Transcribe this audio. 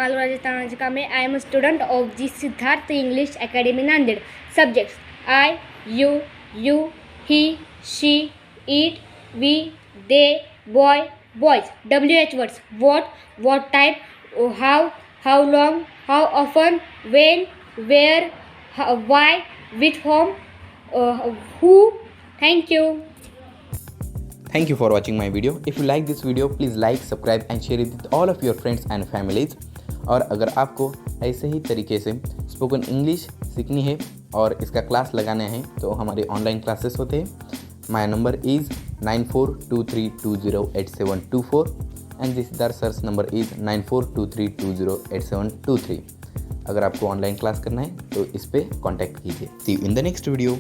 Maluraje Kamble. I am a student of the Siddharth English Academy, Nanded. Subjects: I, you, he, she, it, we, they, boy, boys. WH words: what type, how long, how often, when, where, why, with whom, who. Thank you. Thank you for watching my video. If you like this video, please like, subscribe and share it with all of your friends and families. और अगर आपको ऐसे ही तरीके से spoken English सीखनी है और इसका क्लास लगाना है तो हमारे ऑनलाइन क्लासेस होते हैं. My number is 9423208724 and this Siddharth sir's number is 9423208723. अगर आपको ऑनलाइन क्लास करना है तो इस पर कॉन्टैक्ट कीजिए. See you in the next video.